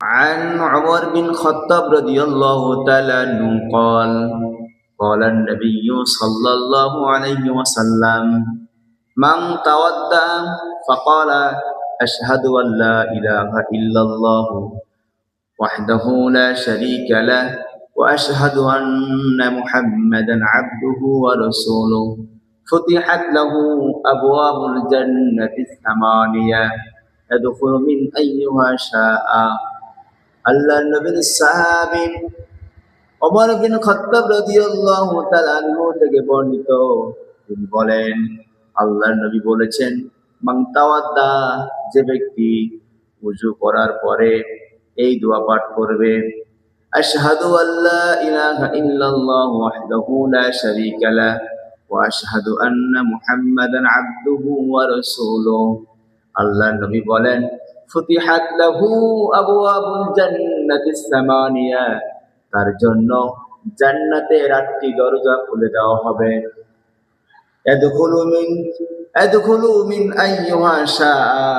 عن عمر بن الخطاب رضي الله تعالى عنه قال قال النبي صلى الله عليه وسلم من تودع فقال أشهد أن لا إله إلا الله وحده لا شريك له وأشهد أن محمدا عبده ورسوله فتحت له أبواب الجنة الثمانية يدخل من أيها شاء আল্লাহ নবীর সাহাবী ওমর বিন খাত্তাব রাদিয়াল্লাহু তাআলা আনহু থেকে বর্ণিত, তিনি বলেন আল্লাহর নবী বলেছেন, মান তাওয়াদ্দা, যে ব্যক্তি ওযু করার পরে এই দোয়া পাঠ করবে, আশহাদু আল্লা ইলাহা ইল্লাল্লাহ ওয়াহদাহু লা শারীকা লাহ ওয়া আশহাদু আন্না মুহাম্মাদান আবদুহু ওয়া রাসূলুহু। আল্লাহর নবী বলেন, ফুতিহাত লাহু আবওয়াবুল জান্নাতিস সামানিয়া, তার জন্য জান্নাতের 8টি দরজা খুলে দেওয়া হবে। ইয়াদখুলু মিন আইয়ুহা শাআ,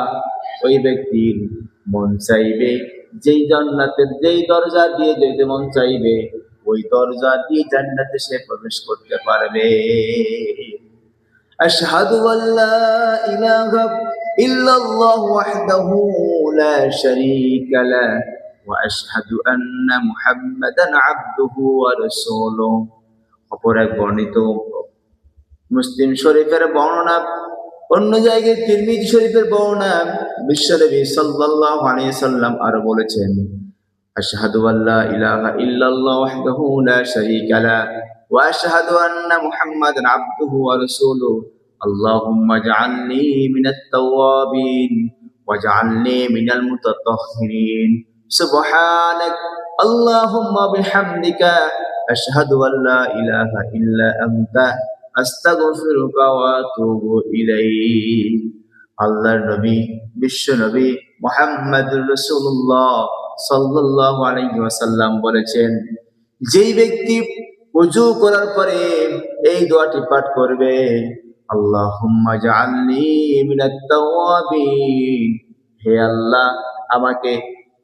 ওই ব্যক্তির মন চাইবে যেই জান্নাতের যেই দরজা দিয়ে যেতে মন চাইবে ওই দরজা দিয়ে জান্নাতে সে প্রবেশ করতে পারবে। আশহাদু আল্লা ইলাহা ইল্লাল্লাহ ওয়াহদাহু লা শারীকা লাহ ওয়া আশহাদু আন্না মুহাম্মাদান আবদুহু ওয়া রাসূলুহু। অপর এক বর্ণিত মুসলিম শরীফের বর্ণনা, অন্য জায়গায় তিরমিজি শরীফের বর্ণনা, বিশ্বনবী সাল্লাল্লাহু আলাইহি সাল্লাম আরো বলেছেন, আশহাদু আল্লা ইলাহা ইল্লাল্লাহ ওয়াহদাহু লা শারীকা লাহ ওয়া আশহাদু আন্না মুহাম্মাদান আবদুহু ওয়া রাসূলুহু আল্লাহুম্মা ইজআলনি মিনাত তাওয়াবিন ওয়াজআলনি মিনাল মুতাতাহহিরিন সুবহানাক আল্লাহুম্মা বিহামদিকা আশহাদু আল্লা ইলাহা ইল্লা আনতা আস্তাগফিরুকা ওয়া আতুবু ইলাইক। আল্লাহর নবী বিশ্ব নবী মুহাম্মদুর রাসূলুল্লাহ সাল্লাল্লাহু আলাইহি ওয়াসাল্লাম বলেছেন, যেই ব্যক্তি ওযু করার পরে এই দোয়াটি পাঠ করবে, আল্লাহুম্মা জাআলনি মিনাত তাওয়াবিন, হে আল্লাহ আমাকে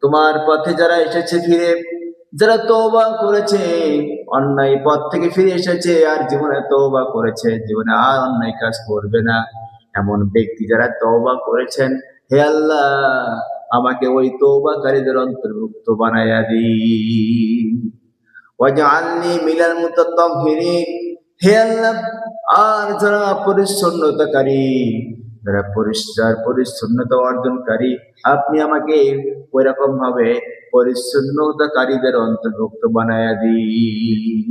তোমার পথে যারা এসেছে ফিরে, যারা তওবা করেছে, অন্যায় পথ থেকে ফিরে এসেছে আর জীবনে তওবা করেছে, জীবনে আর অন্যায় কাজ করবে না, এমন ব্যক্তি যারা তওবা করেছেন, হে আল্লাহ আমাকে ওই তওবাকারীদের অন্তর্ভুক্ত বানায়া দিন। ওয়াজআলনি মিনাল মুতাতাহহিরিন, হে আল্লাহ আর যারা পরিচ্ছন্নতাকারী, যারা পরিষ্কার পরিচ্ছন্নতা অর্জনকারী, আপনি আমাকে ওই রকম ভাবে পরিচ্ছন্নতাকারীদের অন্তর্ভুক্ত বানায়া দিন।